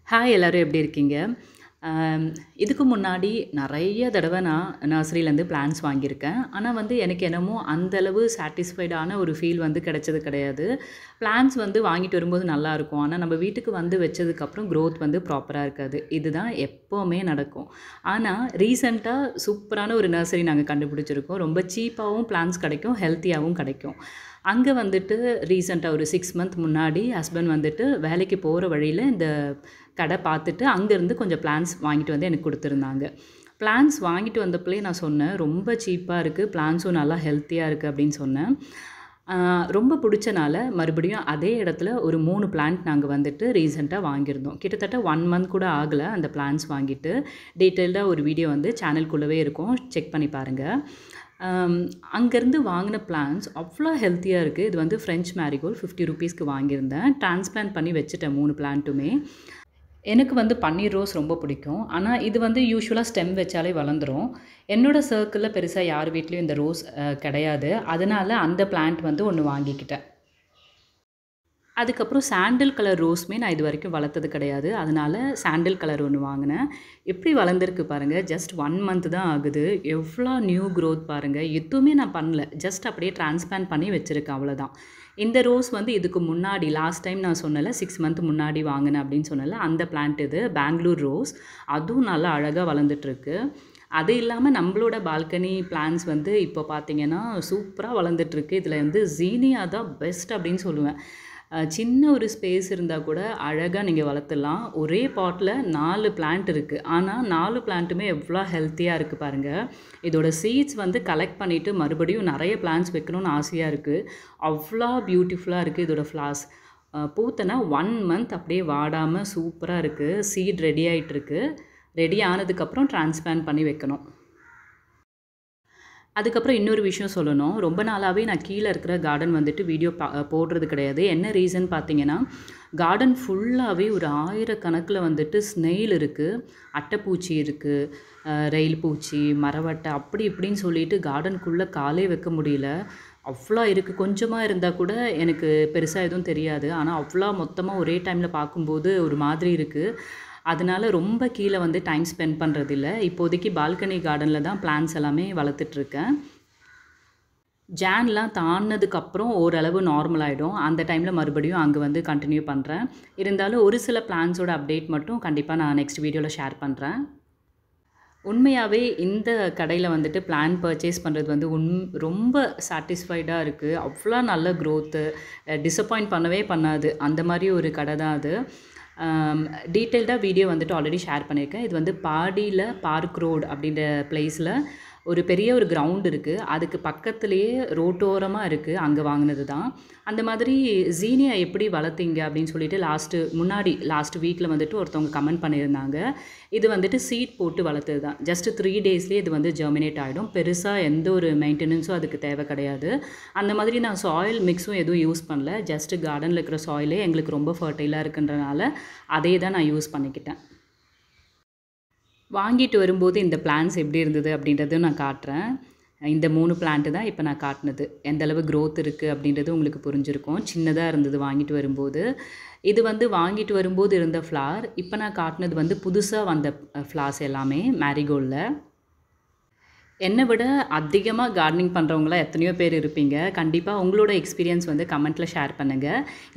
Hi எல்லோரும் எப்படி இருக்கீங்க? இதுக்கு முன்னாடி நெறைய தடவ நான் நர்சரிலேருந்து பிளான்ட்ஸ் வாங்கியிருக்கேன். ஆனா எனக்கு என்னமோ அந்த அளவு சாட்டிஸ்ஃபைடான ஒரு ஃபீல் கிடைச்சது கிடையாது. பிளான்ட்ஸ் வாங்கிட்டு வரும்போது நல்லாயிருக்கும். ஆனா நம்ம வீட்டுக்கு வச்சதுக்கப்புறம் க்ரோத் ப்ராப்பரா இருக்காது. இதுதான் எப்பவுமே நடக்கும். ஆனா ரீசென்ட்டா சூப்பரான ஒரு நர்சரி நாங்க கண்டுபிடிச்சிருக்கோம். ரொம்ப சீப்பாவும் பிளான்ட்ஸ் கிடைக்கும், ஹெல்த்தியாவும் கிடைக்கும். அங்க ரீசென்ட்டா ஒரு 6 மந்த் முன்னாடி ஹஸ்பண்ட் வேலைக்கு போற வழியில இந்த கடை பார்த்துட்டு, அங்கேருந்து கொஞ்சம் பிளான்ட்ஸ் வாங்கிட்டு எனக்கு குடுத்துருந்தாங்க. பிளான்ட்ஸ் வாங்கிட்டு வந்தப்பயே நான் சொன்னேன், "ரொம்ப சீப்பா இருக்கு. பிளான்ட்ஸும் நல்லா ஹெல்த்தியா இருக்கு" அப்படின்னு சொன்னேன். ரொம்ப புடிச்சனால மறுபடியும் அதே இடத்துல ஒரு 3 பிளான்ட் நாங்க ரீசென்ட்டா வாங்கியிருந்தோம். கிட்டத்தட்ட 1 மந்த் கூட ஆகல அந்த பிளான்ட்ஸ் வாங்கிட்டு. டீட்டெயில்டா ஒரு வீடியோ சேனலுக்குள்ளவே இருக்கும். செக் பண்ணி பாருங்க. அங்கேருந்து வாங்கின பிளான்ட்ஸ் அவ்வளோ ஹெல்த்தியா இருக்கு. இது ஃப்ரெஞ்ச் மேரிகோல்ட் ₹50க்கு வாங்கியிருந்தேன். டிரான்ஸ்பிளான்ட் பண்ணி வச்சுட்டேன் 3 பிளான்ட்டுமே. எனக்கு பன்னீர் ரோஸ் ரொம்ப பிடிக்கும். ஆனா இது யூசுவலா ஸ்டெம் வச்சாலே வளர்ந்துரும். என்னோட சர்க்கிள்ல பெருசா யார் வீட்லயும் இந்த ரோஸ் கிடையாது. அதனால அந்த பிளான்ட் ஒண்ணு வாங்கிக்கிட்டேன். அதுக்கப்புறம் சாண்டில் கலர் ரோஸுமே நான் இதுவரைக்கும் வளர்த்தது கிடையாது. அதனால சாண்டில் கலர் ஒண்ணு வாங்கினேன். எப்படி வளர்ந்துருக்கு பாருங்க. ஜஸ்ட் 1 மந்த் தான் ஆகுது. எவ்வளோ நியூ க்ரோத் பாருங்க. எதுவுமே நான் பண்ணல. ஜஸ்ட் அப்படியே டிரான்ஸ்பிளான்ட் பண்ணி வச்சிருக்கேன் அவ்வளோதான். இந்த ரோஸ் இதுக்கு முன்னாடி லாஸ்ட் டைம் நான் சொன்னேன்ல 6 மந்த் முன்னாடி வாங்கினேன் அப்படின்னு சொன்னேன்ல, அந்த பிளான்ட் இது. பெங்களூர் ரோஸ். அதுவும் நல்லா அழகா வளர்ந்துட்டுருக்கு. அது இல்லாம நம்மளோட பால்கனி பிளான்ட்ஸ் இப்போ பார்த்தீங்கன்னா, சூப்பரா வளர்ந்துட்டுருக்கு. இதில ஜீனியா தான் பெஸ்ட் அப்படின்னு சொல்லுவேன். சின்ன ஒரு ஸ்பேஸ் இருந்தா கூட அழகா நீங்க வளர்த்துடலாம். ஒரே பாட்ல 4 பிளான்ட் இருக்கு. ஆனா 4 பிளான்ட்டுமே எவ்வளோ ஹெல்த்தியா இருக்கு பாருங்க. இதோட சீட்ஸ் கலெக்ட் பண்ணிட்டு மறுபடியும் நெறைய பிளான்ட்ஸ் வைக்கணும்னு ஆசையா இருக்கு. அவ்வளோ பியூட்டிஃபுல்லா இருக்கு இதோட ஃப்ளார்ஸ். பூத்தனா 1 மந்த் அப்படியே வாடாம சூப்பரா இருக்கு. சீட் ரெடி ஆயிட்டிருக்கு. ரெடி ஆனதுக்கப்புறம் டிரான்ஸ்பிளான்ட் பண்ணி வைக்கணும். அதுக்கப்புறம் இன்னொரு விஷயம் சொல்லணும். ரொம்ப நாளாவே நான் கீழ இருக்கிற கார்டன் வீடியோ போடுறது கிடையாது. என்ன ரீசன் பார்த்தீங்கன்னா, கார்டன் ஃபுல்லாவே ஒரு 1000 கணக்குல ஸ்னெயில் இருக்கு, அட்டைப்பூச்சி இருக்கு, ரெயில் பூச்சி, மரவட்டை அப்படி இப்படின்னு சொல்லிட்டு கார்டனுக்குள்ள காலே வைக்க முடியல. அவ்வளோ இருக்கு. கொஞ்சமா இருந்தா கூட எனக்கு பெருசா எதுவும் தெரியாது. ஆனா அவ்வளோ மொத்தமா ஒரே டைம்ல பார்க்கும்போது ஒரு மாதிரி இருக்கு. அதனால ரொம்ப கீழ டைம் ஸ்பெண்ட் பண்றதில்ல. இப்போதைக்கு பால்கனி கார்டன்ல தான் பிளான்ட்ஸ் எல்லாமே வளர்த்துட்ருக்கேன். ஜான்லாம் தாண்டுனதுக்கப்புறம் ஓரளவு நார்மல் ஆயிடும். அந்த டைம்ல மறுபடியும் அங்க கன்டின்யூ பண்றேன். இருந்தாலும் ஒரு சில பிளான்ட்ஸோட அப்டேட் மட்டும் கண்டிப்பா நான் நெக்ஸ்ட் வீடியோல ஷேர் பண்றேன். உண்மையாவே இந்த கடையில பிளான்ட் பர்ச்சேஸ் பண்றது ரொம்ப சாட்டிஸ்ஃபைடா இருக்கு. அவ்வளோ நல்ல க்ரோத்து. டிசப்பாயிண்ட் பண்ணவே பண்ணாது. அந்த மாரி ஒரு கடை தான் அது. டீட்டெயில்டா வீடியோ ஆல்ரெடி ஷேர் பண்ணியிருக்கேன். இது பாடியில பார்க் ரோட் அப்படின்ற பிளேஸ்ல ஒரு பெரிய ஒரு கிரவுண்ட் இருக்கு. அதுக்கு பக்கத்திலேயே ரோட்டோரமா இருக்கு. அங்க வாங்கினது தான். அந்த மாதிரி ஜீனியா எப்படி வளர்த்தீங்க அப்படின்னு சொல்லிட்டு லாஸ்ட் வீக்ல ஒருத்தவங்க கமெண்ட் பண்ணியிருந்தாங்க. இது சீட் போட்டு வளர்த்தது தான். ஜஸ்ட் 3 டேஸ்லயே இது ஜெர்மினேட் ஆயிடும். பெருசா எந்த ஒரு மெயின்டெனன்ஸும் அதுக்கு தேவை கிடையாது. அந்த மாதிரி நான் சாயில் மிக்ஸும் எதுவும் யூஸ் பண்ணல. ஜஸ்ட் கார்டன்ல இருக்கிற சாயிலே எங்களுக்கு ரொம்ப ஃபெர்டைலா இருக்குன்றனால அதே தான் நான் யூஸ் பண்ணிக்கிட்டேன். வாங்கிட்டு வரும்போது இந்த பிளான்ட்ஸ் எப்படி இருந்தது அப்படின்றதையும் நான் காட்டுறேன். இந்த 3 பிளான்ட் தான் இப்போ நான் காட்டுனது. எந்த அளவு க்ரோத் இருக்கு அப்படின்றது உங்களுக்கு புரிஞ்சிருக்கும். சின்னதா இருந்தது வாங்கிட்டு வரும்போது. இது வாங்கிட்டு வரும்போது இருந்த ஃப்ளார். இப்போ நான் காட்டுனது புதுசா வந்த ஃப்ளார்ஸ் எல்லாமே மேரிகோல்ட்ல. என்னை விட அதிகமா கார்டனிங் பண்றவங்கலாம் எத்தனையோ பேர் இருப்பீங்க. கண்டிப்பா உங்களோட எக்ஸ்பீரியன்ஸ் கமெண்ட்ல ஷேர் பண்ணுங்க.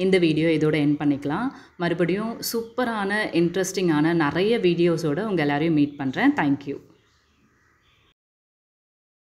இந்த வீடியோ இதோட எண்ட் பண்ணிக்கலாம். மறுபடியும் சூப்பரான, இன்ட்ரஸ்டிங்கான நெறைய வீடியோஸோட உங்க எல்லாரையும் மீட் பண்றேன். Thank you.